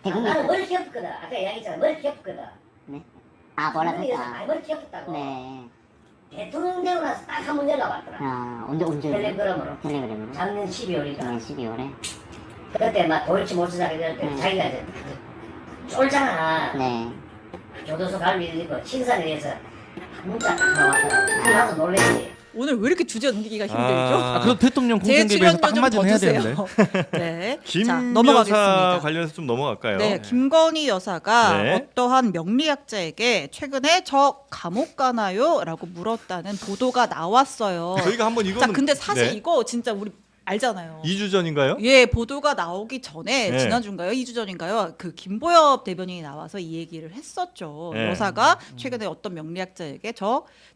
나는 머리 겹거든. 아까 이야기했잖아. 머리 겹거든. 네. 아, 뭐라고 그래서 했다. 머리 겹었다고. 네. 대통령 되고 나서 딱 한 번 연락 왔더라. 아, 언제? 텔레그램으로. 텔레그램으로? 작년 12월이다. 작년 12월에? 그때 막 도이치 모츠자게 될 때 자기가 이제 쫄잖아. 네. 교도소 갈 일이 있고 친산에 의해서 문자 딱 나왔더라고. 나도 놀랬지. 오늘 왜 이렇게 주제 넘기기가 힘들죠? 아, 그래도 대통령 제 공천개입에서 출연료 딱 좀 한마디는 더 해야 주세요. 되는데. 네. 김 자, 여사 넘어가겠습니다. 관련해서 좀 넘어갈까요? 네, 김건희 여사가 네. 어떠한 명리학자에게 최근에 저 감옥 가나요? 라고 물었다는 보도가 나왔어요. 저희가 한번 자, 이거는 근데 사실 네. 이거 진짜 우리 알잖아요. 2주 전인가요? 예, 보도가 나오기 전에 네. 지난주인가요? 2주 전인가요? 그 김보엽 대변인이 나와서 이 얘기를 했었죠. 네. 여사가 최근에 어떤 명리학자에게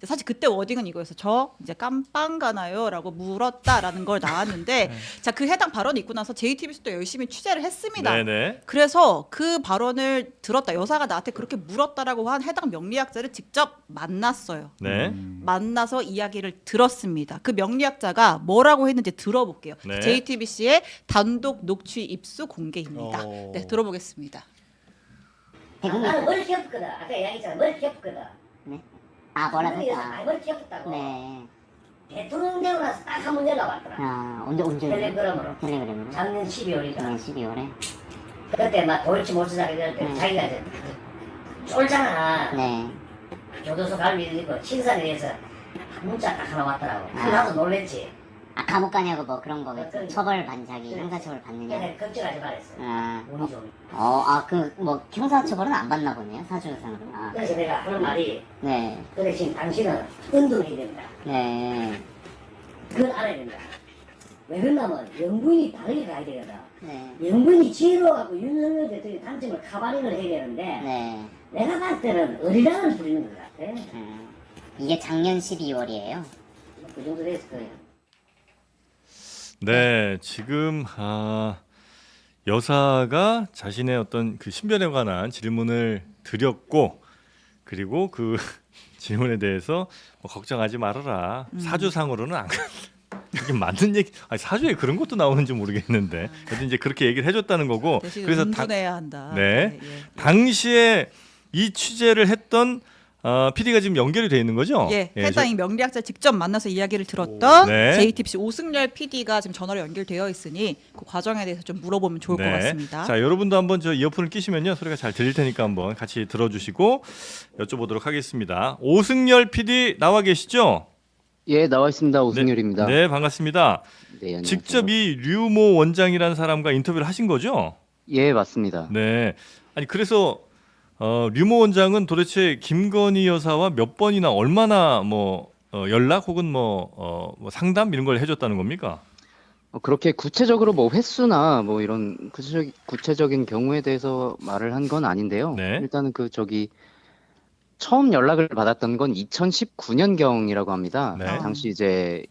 사실 그때 워딩은 이거였어. 저 이제 깜빵 가나요?라고 물었다라는 걸 나왔는데 자, 그 해당 발언이 있고 나서 JTBC도 열심히 취재를 했습니다. 네네. 그래서 그 발언을 들었다. 여사가 나한테 그렇게 물었다라고 한 해당 명리학자를 직접 만났어요. 네. 만나서 이야기를 들었습니다. 그 명리학자가 뭐라고 했는지 들어볼게요. 네. JTBC의 단독 녹취 입수 공개입니다. 어. 네, 들어보겠습니다. 나는 머리 겹거든. 아까 이야기했잖아. 머리 겹거든. 네. 아, 뭐라고 그래서 했다. 머리 겹었다고. 네. 대통령 되고 나서 딱 한 번 연락 왔더라. 아, 언제? 텔레그램으로. 텔레그램으로? 작년 12월이다. 작년 12월에? 그때 막 도이치 모츠자게 될 때 자기가 이제 쫄잖아. 네. 교도소 갈 일이 있고 친산에 의해서 문자 딱 하나 왔더라고. 나도 놀랬지. 아, 감옥 가냐고 뭐 그런 거겠죠. 그러니까. 처벌 반자기, 그래. 형사처벌 받느냐. 내가 걱정하지 말았어. 아, 운이 좀. 뭐 형사처벌은 안 받나 보네요, 사주상으로. 아, 그래서 내가 하는 말이 네. 그래 지금 당신은 운동해야 된다. 네. 그걸 알아야 된다. 왜 그러냐면 영분이 다르게 가야 되거든. 네. 영분이 지혜로워갖고 윤석열 대통령의 단점을 카바링을 해야 되는데 네. 내가 봤을 때는 어리랑을 부리는 것 같아. 이게 작년 12월이에요. 그 정도 됐을 거예요. 네, 지금 여사가 자신의 어떤 그 신변에 관한 질문을 드렸고, 그리고 그 질문에 대해서 뭐 걱정하지 말아라. 사주상으로는 안 가. 이게 맞는 얘기? 아니, 사주에 그런 것도 나오는지 모르겠는데, 그래도 이제 그렇게 얘기를 해줬다는 거고. 대신 그래서 운분해야 한다. 네. 예. 당시에 이 취재를 했던 PD가 지금 연결이 돼 있는 거죠? 예, 예, 해당 이 명리학자 직접 만나서 이야기를 들었던 네. JTBC 오승열 PD가 지금 전화로 연결되어 있으니 그 과정에 대해서 좀 물어보면 좋을 것 같습니다. 자, 여러분도 한번 저 이어폰을 끼시면요 소리가 잘 들릴 테니까 한번 같이 들어주시고 여쭤보도록 하겠습니다. 오승열 PD 나와 계시죠? 예, 나와 있습니다. 오승열입니다. 네, 반갑습니다. 네, 안녕하세요. 직접 이 류모 원장이라는 사람과 인터뷰를 하신 거죠? 예, 맞습니다. 네. 아니 그래서 류모 원장은 도대체 김건희 여사와 몇 번이나 얼마나 연락 혹은 뭐 상담 이런 걸 해줬다는 겁니까? 그렇게 구체적으로 뭐 횟수나 뭐 이런 구체적인 경우에 대해서 말을 한 건 아닌데요. 네. 일단은 처음 연락을 받았던 건 2019년경이라고 합니다. 네. 당시 이제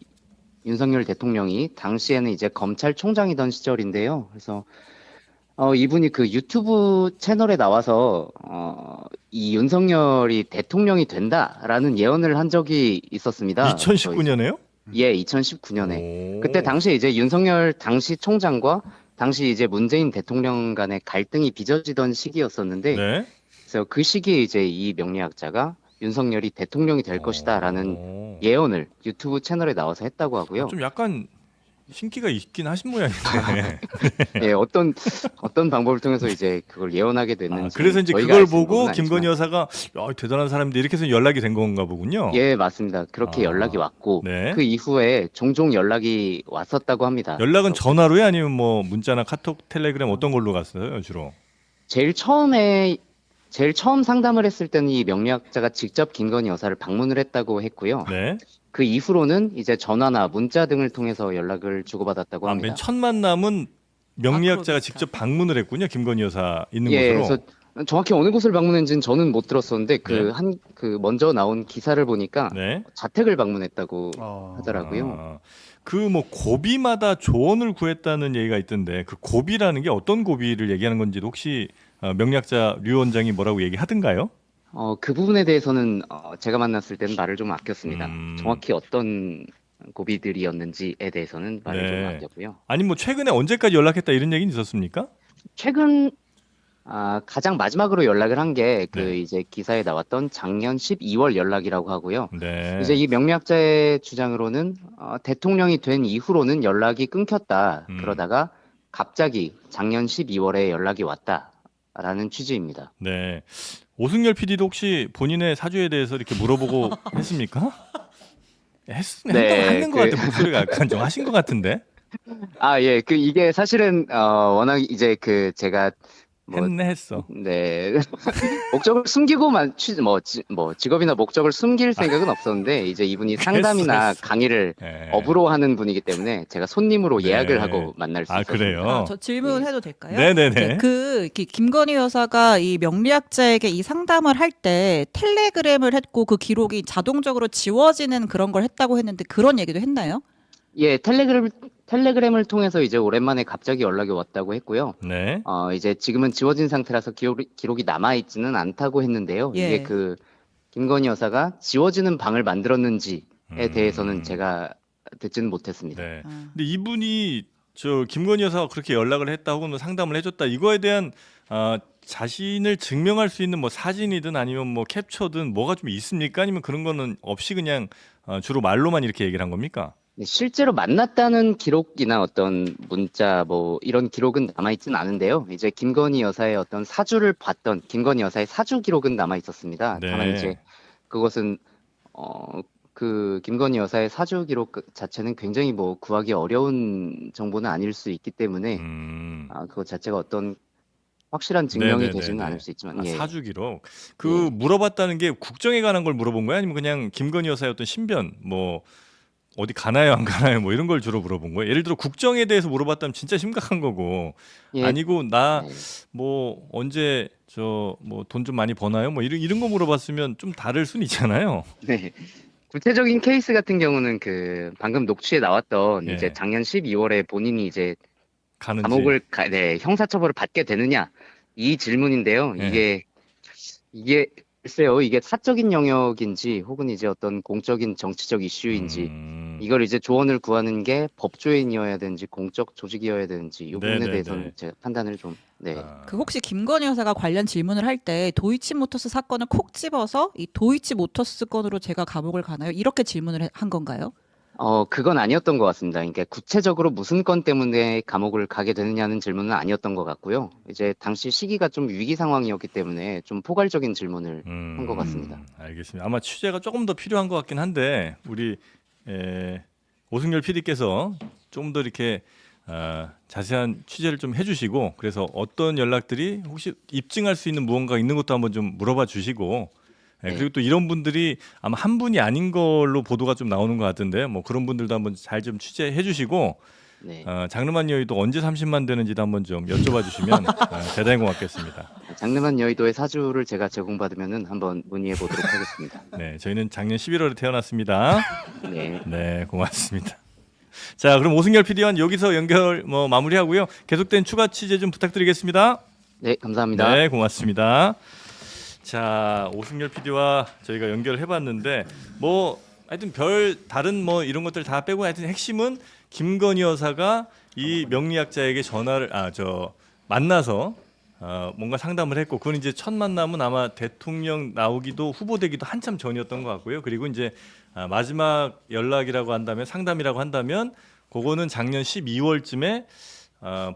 윤석열 대통령이 당시에는 이제 검찰총장이던 시절인데요. 그래서 이분이 그 유튜브 채널에 나와서 이 윤석열이 대통령이 된다라는 예언을 한 적이 있었습니다. 2019년에요? 예, 2019년에. 그때 당시 이제 윤석열 당시 총장과 당시 이제 문재인 대통령 간의 갈등이 빚어지던 시기였었는데, 네. 그래서 그 시기에 이제 이 명리학자가 윤석열이 대통령이 될 것이다라는 예언을 유튜브 채널에 나와서 했다고 하고요. 좀 약간 신기가 있긴 하신 모양인데. 예, 어떤 방법을 통해서 이제 그걸 예언하게 됐는지. 그래서 이제 저희가 그걸 알 수 있는 보고 건 김건희 아니지만. 여사가 대단한 사람인데 이렇게 해서 연락이 된 건가 보군요. 예, 맞습니다. 그렇게 연락이 왔고 네. 그 이후에 종종 연락이 왔었다고 합니다. 연락은 전화로요, 아니면 뭐 문자나 카톡, 텔레그램 어떤 걸로 갔어요, 주로? 제일 처음 상담을 했을 때는 이 명리학자가 직접 김건희 여사를 방문을 했다고 했고요. 네. 그 이후로는 이제 전화나 문자 등을 통해서 연락을 주고받았다고 합니다. 맨 첫 만남은 명리학자가 그러겠다. 직접 방문을 했군요, 김건희 여사 있는 예, 곳으로. 그래서 정확히 어느 곳을 방문했는지는 저는 못 들었었는데 네. 먼저 나온 기사를 보니까 네. 자택을 방문했다고 하더라고요. 그 뭐 고비마다 조언을 구했다는 얘기가 있던데 그 고비라는 게 어떤 고비를 얘기하는 건지 혹시 명리학자 류 원장이 뭐라고 얘기하던가요? 그 부분에 대해서는 제가 만났을 때는 말을 좀 아꼈습니다. 정확히 어떤 고비들이었는지에 대해서는 말을 좀 네. 아꼈고요. 아니 뭐 최근에 언제까지 연락했다 이런 얘기는 있었습니까? 최근 가장 마지막으로 연락을 한 게 네. 이제 기사에 나왔던 작년 12월 연락이라고 하고요. 네. 이제 이 명리학자의 주장으로는 대통령이 된 이후로는 연락이 끊겼다. 그러다가 갑자기 작년 12월에 연락이 왔다라는 취지입니다. 네. 오승열 PD도 혹시 본인의 사주에 대해서 이렇게 물어보고 했습니까? 했는 것 같아. 목소리가 약간 좀 하신 것 같은데. 예, 이게 사실은 워낙 이제 제가 뭐 했어. 네. 목적을 숨기고만 직업이나 목적을 숨길 생각은 없었는데 이제 이분이 상담이나 했어. 강의를 네. 업으로 하는 분이기 때문에 제가 손님으로 네. 예약을 하고 만날 수 있었습니다. 그래요? 저 질문해도 될까요? 네네네. 이렇게 김건희 여사가 이 명리학자에게 이 상담을 할 때 텔레그램을 했고 그 기록이 자동적으로 지워지는 그런 걸 했다고 했는데 그런 얘기도 했나요? 예, 텔레그램을 통해서 이제 오랜만에 갑자기 연락이 왔다고 했고요. 네. 이제 지금은 지워진 상태라서 기록이 남아있지는 않다고 했는데요. 예. 이게 김건희 여사가 지워지는 방을 만들었는지에 대해서는 제가 듣지는 못했습니다. 네. 아. 근데 이분이 김건희 여사가 그렇게 연락을 했다 혹은 뭐 상담을 해줬다 이거에 대한 자신을 증명할 수 있는 뭐 사진이든 아니면 뭐 캡처든 뭐가 좀 있습니까? 아니면 그런 거는 없이 그냥 주로 말로만 이렇게 얘기를 한 겁니까? 네, 실제로 만났다는 기록이나 어떤 문자 뭐 이런 기록은 남아있지는 않은데요. 이제 김건희 여사의 어떤 사주를 봤던 김건희 여사의 사주 기록은 남아 있었습니다. 네. 다만 이제 그것은 김건희 여사의 사주 기록 자체는 굉장히 뭐 구하기 어려운 정보는 아닐 수 있기 때문에 그것 자체가 어떤 확실한 증명이 네네네네. 되지는 않을 수 있지만 예. 사주 기록. 예. 물어봤다는 게 국정에 관한 걸 물어본 거야? 아니면 그냥 김건희 여사의 어떤 신변 뭐 어디 가나요 안 가나요 뭐 이런 걸 주로 물어본 거예요. 예를 들어 국정에 대해서 물어봤다면 진짜 심각한 거고 예. 아니고 나 네. 뭐 언제 뭐 돈 좀 많이 버나요? 뭐 이런 거 물어봤으면 좀 다를 수는 있잖아요. 네. 구체적인 케이스 같은 경우는 방금 녹취에 나왔던 예. 이제 작년 12월에 본인이 이제 가는지. 감옥을 형사처벌을 받게 되느냐 이 질문인데요. 예. 이게 글쎄요, 이게 사적인 영역인지 혹은 이제 어떤 공적인 정치적 이슈인지 이걸 이제 조언을 구하는 게 법조인이어야 되는지 공적 조직이어야 되는지 이 부분에 네네네. 대해서는 제가 판단을 좀 혹시 김건희 여사가 관련 질문을 할 때 도이치모터스 사건을 콕 집어서 이 도이치모터스 건으로 제가 감옥을 가나요? 이렇게 질문을 한 건가요? 그건 아니었던 것 같습니다. 그러니까 구체적으로 무슨 건 때문에 감옥을 가게 되느냐는 질문은 아니었던 것 같고요. 이제 당시 시기가 좀 위기 상황이었기 때문에 좀 포괄적인 질문을 한 것 같습니다. 알겠습니다. 아마 취재가 조금 더 필요한 것 같긴 한데 우리 오승열 PD께서 좀 더 이렇게 자세한 취재를 좀 해주시고 그래서 어떤 연락들이 혹시 입증할 수 있는 무언가 있는 것도 한번 좀 물어봐 주시고 그리고 또 이런 분들이 아마 한 분이 아닌 걸로 보도가 좀 나오는 것 같은데 뭐 그런 분들도 한번 잘 좀 취재해 주시고 네. 장르만 여의도 언제 30만 되는지도 한번 좀 여쭤봐 주시면 대단히 고맙겠습니다. 장르만 여의도의 사주를 제가 제공받으면은 한번 문의해 보도록 하겠습니다. 네, 저희는 작년 11월에 태어났습니다. 네. 네, 고맙습니다. 자, 그럼 오승열 PD와 여기서 연결 마무리하고요. 계속된 추가 취재 좀 부탁드리겠습니다. 네, 감사합니다. 네, 고맙습니다. 자, 오승열 PD와 저희가 연결을 해봤는데 하여튼 다른 이런 것들 다 빼고 하여튼 핵심은 김건희 여사가 이 명리학자에게 전화를 만나서 뭔가 상담을 했고 그건 이제 첫 만남은 아마 대통령 나오기도 후보되기도 한참 전이었던 것 같고요. 그리고 이제 마지막 연락이라고 한다면 상담이라고 한다면 그거는 작년 12월쯤에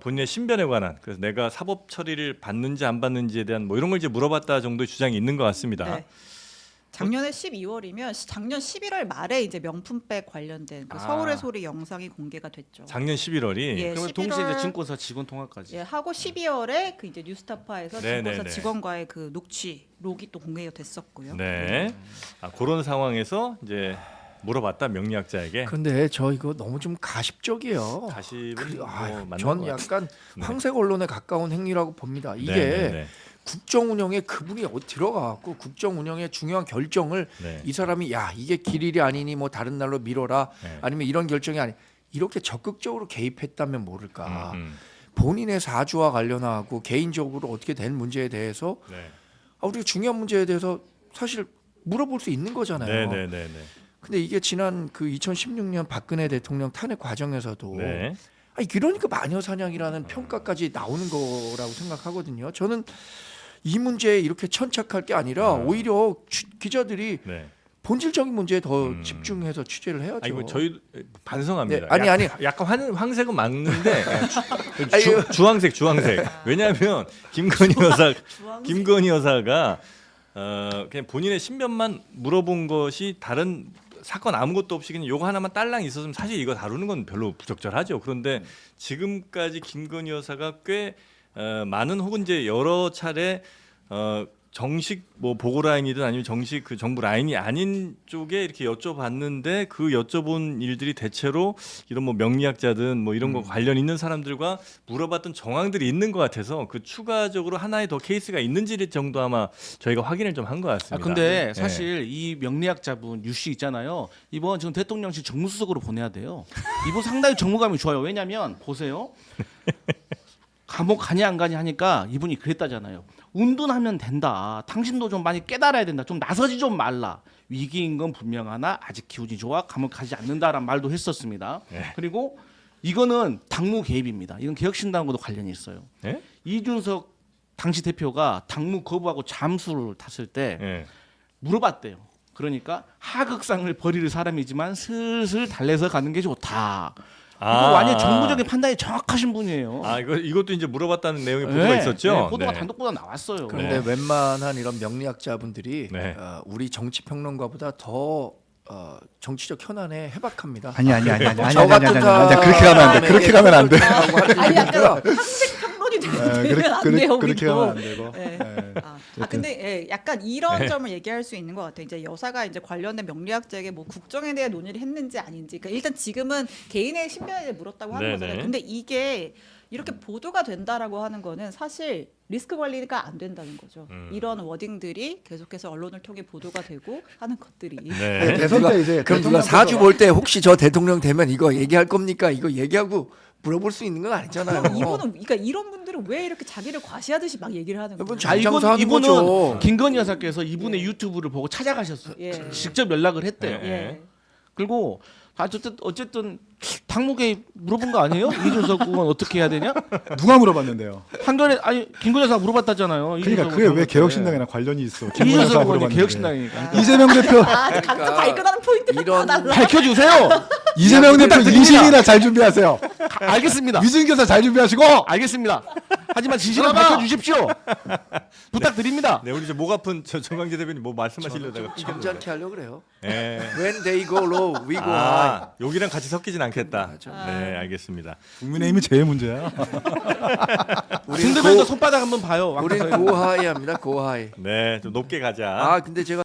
본인의 신변에 관한 그래서 내가 사법 처리를 받는지 안 받는지에 대한 이런 걸 이제 물어봤다 정도의 주장이 있는 것 같습니다. 네. 작년에 12월이면 작년 11월 말에 이제 명품백 관련된 서울의 소리 영상이 공개가 됐죠. 작년 11월이 예, 그러면 11월 동시에 이제 증권사 직원 통화까지. 예, 하고 12월에 그 이제 뉴스타파에서 네네네. 증권사 직원과의 그 녹취록이 또 공개가 됐었고요. 네. 그런 상황에서 이제 물어봤다 명리학자에게. 근데 저 이거 너무 좀 가십적이에요. 가십은 맞는 전 것 약간 네. 황색 언론에 가까운 행위라고 봅니다. 이게 네네네. 국정 운영에 그분이 들어가갖고 국정 운영의 중요한 결정을 네. 이 사람이 이게 길일이 아니니 뭐 다른 날로 미뤄라 네. 아니면 이런 결정이 아니 이렇게 적극적으로 개입했다면 모를까. 음. 본인의 사주와 관련하고 개인적으로 어떻게 된 문제에 대해서 네. 우리가 중요한 문제에 대해서 사실 물어볼 수 있는 거잖아요. 네네네네. 근데 이게 지난 그 2016년 박근혜 대통령 탄핵 과정에서도 네. 아니 그러니까 마녀 사냥이라는 평가까지 나오는 거라고 생각하거든요. 저는 이 문제에 이렇게 천착할 게 아니라 오히려 기자들이 네. 본질적인 문제에 더 집중해서 취재를 해야죠. 아니 뭐 저희 반성합니다. 네, 아니. 약간 황색은 맞는데 아니, 주황색. 왜냐하면 김건희 여사가 그냥 본인의 신변만 물어본 것이 다른 사건 아무것도 없이 그냥 요거 하나만 딸랑 있었으면 사실 이거 다루는 건 별로 부적절하죠. 그런데 지금까지 김건희 여사가 꽤 많은 혹은 이제 여러 차례 정식 뭐 보고 라인이든 아니면 정식 그 정부 라인이 아닌 쪽에 이렇게 여쭤봤는데 그 여쭤본 일들이 대체로 이런 뭐 명리학자든 뭐 이런 거 관련 있는 사람들과 물어봤던 정황들이 있는 것 같아서 그 추가적으로 하나의 더 케이스가 있는지 정도 아마 저희가 확인을 좀 한 것 같습니다. 근데 네. 사실 이 명리학자분 유씨 있잖아요. 이번 지금 대통령실 정무수석으로 보내야 돼요. 이분 상당히 정무감이 좋아요. 왜냐면 보세요. 감옥 가냐 안 가냐 하니까 이분이 그랬다잖아요. 운둔하면 된다. 당신도 좀 많이 깨달아야 된다. 좀 나서지 좀 말라. 위기인 건 분명하나 아직 기운이 좋아 감옥 가지 않는다라는 말도 했었습니다. 네. 그리고 이거는 당무 개입입니다. 이건 개혁신당과도 관련이 있어요. 네? 이준석 당시 대표가 당무 거부하고 잠수를 탔을 때 네. 물어봤대요. 그러니까 하극상을 벌일 사람이지만 슬슬 달래서 가는 게 좋다. 이거 완전 정부적인 판단이 정확하신 분이에요. 이것도 이제 물어봤다는 내용의 보도가 있었죠. 네, 보도가 네. 단독 보도 나왔어요. 그런데 웬만한 이런 명리학자분들이 네. 우리 정치 평론가보다 더 정치적 현안에 해박합니다. 아니 저 같은 그렇게 가면 안 돼. 그렇게 가면 안 돼. 아니 약간 한색 평론이 되면 안 돼요. 그렇게 우리도. 가면 안 되고. 네. 네. 근데 예, 약간 이런 네. 점을 얘기할 수 있는 것 같아요. 이제 여사가 이제 관련된 명리학자에게 뭐 국정에 대해 논의를 했는지 아닌지. 그러니까 일단 지금은 개인의 신변에 대해 물었다고 하는 네네. 거잖아요. 근데 이게 이렇게 보도가 된다라고 하는 거는 사실 리스크 관리가 안 된다는 거죠. 이런 워딩들이 계속해서 언론을 통해 보도가 되고 하는 것들이. 네. 대선 때 이제 그럼 누가 사주 볼 때 혹시 저 대통령 되면 이거 얘기할 겁니까? 이거 얘기하고 물어볼 수 있는 건 아니잖아요. 이분은 그러니까 이런 분들은 왜 이렇게 자기를 과시하듯이 막 얘기를 하는 이분 거예요? 장사하는 이분은 거죠. 김건희 여사께서 이분의 유튜브를 보고 찾아가셨어요. 예. 직접 연락을 했대요. 예. 그리고 어쨌든 당무개 물어본 거 아니에요? 이준석 의원 어떻게 해야 되냐? 누가 물어봤는데요? 한겨레 아니 김건희 여사 물어봤다잖아요. 그러니까 그게 왜 개혁신당이랑 관련이 있어? 이준석 의원이 물어봤는데. 개혁신당이니까. 이재명 대표 각자 발끈하는 포인트가 이런 다 달라. 밝혀주세요. 이재명 대표 부탁드립니다. 인신이나 잘 준비하세요. 알겠습니다. 위증교사 잘 준비하시고. 알겠습니다. 하지만 진실을 밝혀주십시오. 부탁드립니다. 네, 우리 목 아픈 정강재 대표님 뭐 말씀하시려다가 점잖게 하려고 그래요. 네. When they go low, we go high. 여기랑 같이 섞이진 않겠다. 맞아. 네, 알겠습니다. 국민의힘이 제일 문제야. 등대면서 손바닥 한번 봐요. 우리는 go high 합니다. go high. 네, 좀 높게 가자. 아 근데 제가